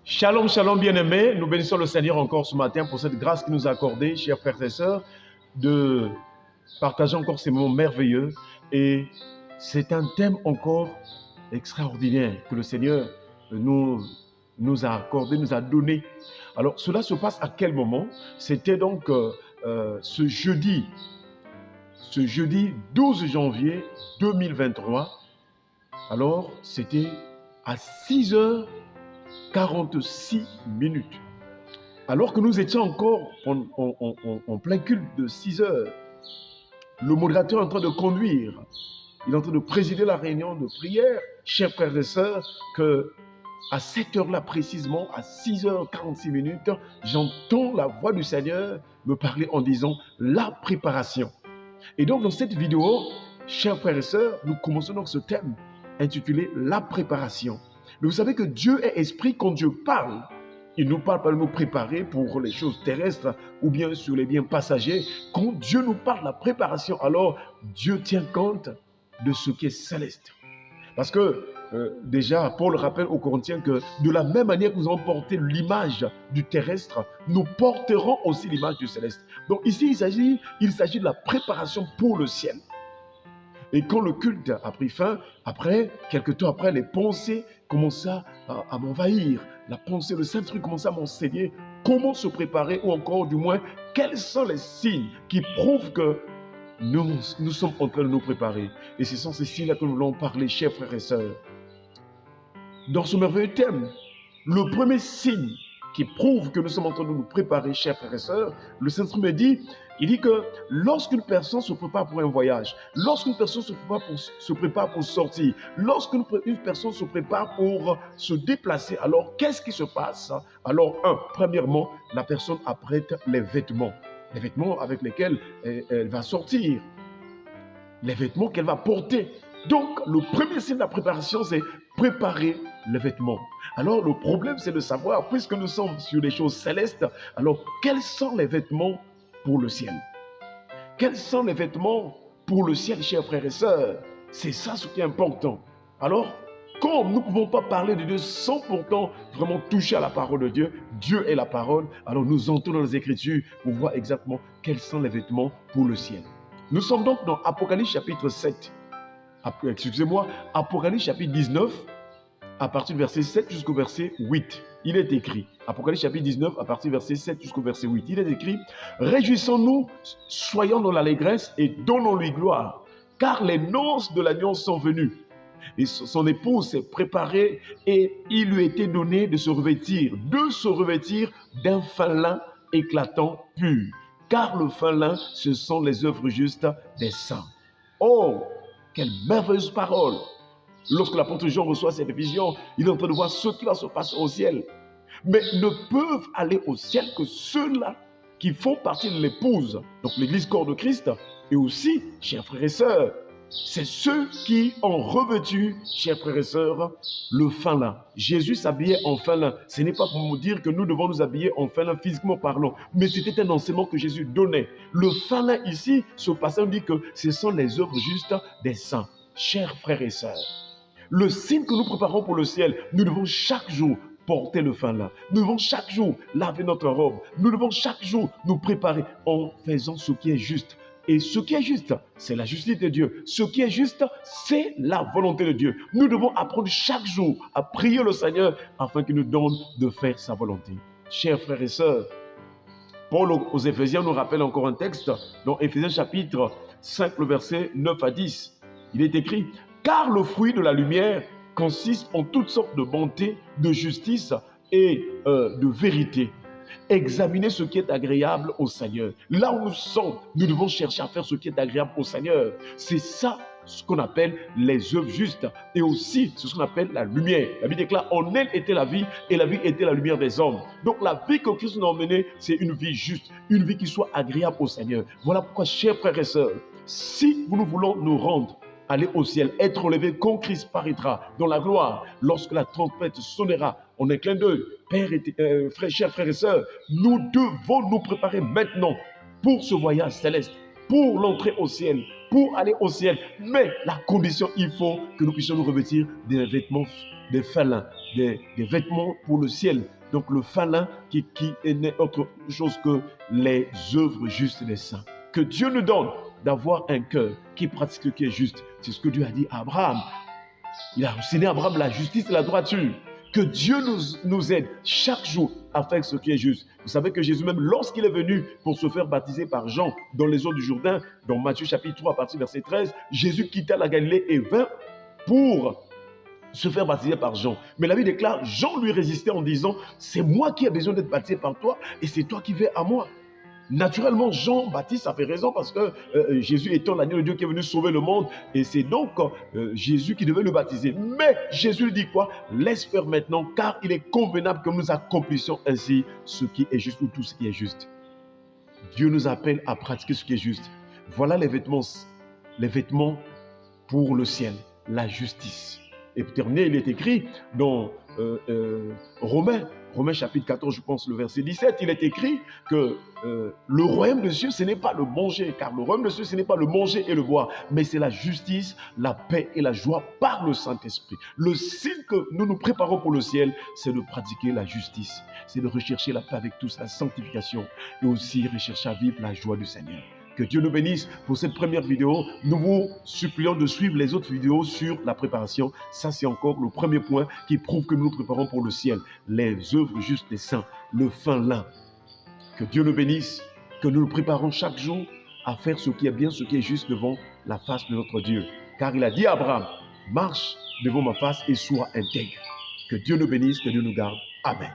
Shalom, shalom bien-aimés, nous bénissons le Seigneur encore ce matin pour cette grâce qu'il nous a accordée, chers frères et sœurs, de partager encore ces moments merveilleux. Et c'est un thème encore extraordinaire que le Seigneur nous a accordé, nous a donné. Alors cela se passe à quel moment? C'était donc ce jeudi 12 janvier 2023. Alors c'était à 6h46 minutes. Alors que nous étions encore en plein culte de 6 heures, le modérateur est en train de conduire, il est en train de présider la réunion de prière, chers frères et sœurs, que à cette heure-là précisément, à 6h46 minutes, j'entends la voix du Seigneur me parler en disant la préparation. Et donc dans cette vidéo, chers frères et sœurs, nous commençons donc ce thème intitulé la préparation. Mais vous savez que Dieu est esprit. Quand Dieu parle, il ne nous parle pas de nous préparer pour les choses terrestres ou bien sur les biens passagers. Quand Dieu nous parle de la préparation, alors Dieu tient compte de ce qui est céleste. Parce que déjà, Paul rappelle aux Corinthiens que de la même manière que nous avons porté l'image du terrestre, nous porterons aussi l'image du céleste. Donc ici, il s'agit de la préparation pour le ciel. Et quand le culte a pris fin, après, quelques temps après, les pensées commençaient à m'envahir. La pensée, le Saint-Esprit commençait à m'enseigner comment se préparer, ou encore du moins, quels sont les signes qui prouvent que nous sommes en train de nous préparer. Et ce sont ces signes-là que nous voulons parler, chers frères et sœurs. Dans ce merveilleux thème, le premier signe qui prouve que nous sommes en train de nous préparer, chers frères et sœurs, le Saint-Esprit me dit, il dit que lorsqu'une personne se prépare pour un voyage, lorsqu'une personne se prépare pour sortir, lorsqu'une personne se prépare pour se déplacer, alors qu'est-ce qui se passe? Alors, premièrement, la personne apprête les vêtements avec lesquels elle va sortir, les vêtements qu'elle va porter. Donc, le premier signe de la préparation, c'est préparer les vêtements. Alors, le problème, c'est de savoir, puisque nous sommes sur les choses célestes, alors, quels sont les vêtements pour le ciel? Quels sont les vêtements pour le ciel, chers frères et sœurs? C'est ça ce qui est important. Alors, comme nous ne pouvons pas parler de Dieu sans pourtant vraiment toucher à la parole de Dieu, Dieu est la parole, alors nous entrons dans les Écritures pour voir exactement quels sont les vêtements pour le ciel. Nous sommes donc dans Apocalypse chapitre 7. Apocalypse chapitre 19, à partir du verset 7 jusqu'au verset 8. Il est écrit, Apocalypse chapitre 19, à partir du verset 7 jusqu'au verset 8. Il est écrit, « Réjouissons-nous, soyons dans l'allégresse et donnons-lui gloire, car les noces de l'agneau sont venues. Et son épouse s'est préparée et il lui était donné de se revêtir d'un fin lin éclatant pur. Car le fin lin, ce sont les œuvres justes des saints. » Oh, quelle merveilleuse parole! Lorsque l'apôtre Jean reçoit cette vision, il est en train de voir ce qui va se passer au ciel. Mais ne peuvent aller au ciel que ceux-là qui font partie de l'épouse, donc l'église corps de Christ, et aussi, chers frères et sœurs, c'est ceux qui ont revêtu, chers frères et sœurs, le fin lin. Jésus s'habillait en fin lin. Ce n'est pas pour nous dire que nous devons nous habiller en fin lin physiquement parlant, mais c'était un enseignement que Jésus donnait. Le fin lin ici, ce passage dit que ce sont les œuvres justes des saints. Chers frères et sœurs, le signe que nous préparons pour le ciel, nous devons chaque jour porter le fin lin. Nous devons chaque jour laver notre robe. Nous devons chaque jour nous préparer en faisant ce qui est juste. Et ce qui est juste, c'est la justice de Dieu. Ce qui est juste, c'est la volonté de Dieu. Nous devons apprendre chaque jour à prier le Seigneur afin qu'il nous donne de faire sa volonté. Chers frères et sœurs, Paul aux Éphésiens nous rappelle encore un texte dans Éphésiens chapitre 5, le verset 9 à 10. Il est écrit, « Car le fruit de la lumière consiste en toutes sortes de bonté, de justice et de vérité. Examinez ce qui est agréable au Seigneur. » Là où nous sommes, nous devons chercher à faire ce qui est agréable au Seigneur. C'est ça ce qu'on appelle les œuvres justes. Et aussi, c'est ce qu'on appelle la lumière. La Bible déclare, en elle était la vie, et la vie était la lumière des hommes. Donc la vie que Christ nous a emmenée, c'est une vie juste, une vie qui soit agréable au Seigneur. Voilà pourquoi, chers frères et sœurs, si nous voulons nous rendre, aller au ciel, être enlevé quand Christ paraîtra dans la gloire, lorsque la trompette sonnera, en un clin d'œil, chers frères et sœurs, nous devons nous préparer maintenant pour ce voyage céleste, pour l'entrée au ciel, pour aller au ciel. Mais la condition, il faut que nous puissions nous revêtir des vêtements, des fin lin, des vêtements pour le ciel. Donc le fin lin qui n'est autre chose que les œuvres justes des saints. Que Dieu nous donne d'avoir un cœur qui pratique ce qui est juste. C'est ce que Dieu a dit à Abraham. Il a enseigné à Abraham la justice et la droiture. Que Dieu nous aide chaque jour à faire ce qui est juste. Vous savez que Jésus même, lorsqu'il est venu pour se faire baptiser par Jean dans les eaux du Jourdain, dans Matthieu chapitre 3 à partir du verset 13, Jésus quitta la Galilée et vint pour se faire baptiser par Jean. Mais la Bible déclare, Jean lui résistait en disant, c'est moi qui ai besoin d'être baptisé par toi et c'est toi qui viens à moi. Naturellement, Jean-Baptiste a fait raison parce que Jésus étant l'agneau de Dieu qui est venu sauver le monde et c'est donc Jésus qui devait le baptiser. Mais Jésus lui dit quoi? Laisse faire maintenant car il est convenable que nous accomplissions ainsi ce qui est juste ou tout ce qui est juste. Dieu nous appelle à pratiquer ce qui est juste. Voilà les vêtements pour le ciel, la justice. Et pour terminer, il est écrit dans Romains chapitre 14, je pense le verset 17, il est écrit que le royaume de Dieu, ce n'est pas le manger, car le royaume de Dieu, ce n'est pas le manger et le boire, mais c'est la justice, la paix et la joie par le Saint-Esprit. Le signe que nous nous préparons pour le ciel, c'est de pratiquer la justice, c'est de rechercher la paix avec tous, la sanctification, et aussi rechercher à vivre la joie du Seigneur. Que Dieu nous bénisse pour cette première vidéo. Nous vous supplions de suivre les autres vidéos sur la préparation. Ça, c'est encore le premier point qui prouve que nous nous préparons pour le ciel. Les œuvres justes des saints, le fin lin. Que Dieu nous bénisse, que nous nous préparons chaque jour à faire ce qui est bien, ce qui est juste devant la face de notre Dieu. Car il a dit à Abraham, marche devant ma face et sois intègre. Que Dieu nous bénisse, que Dieu nous garde. Amen.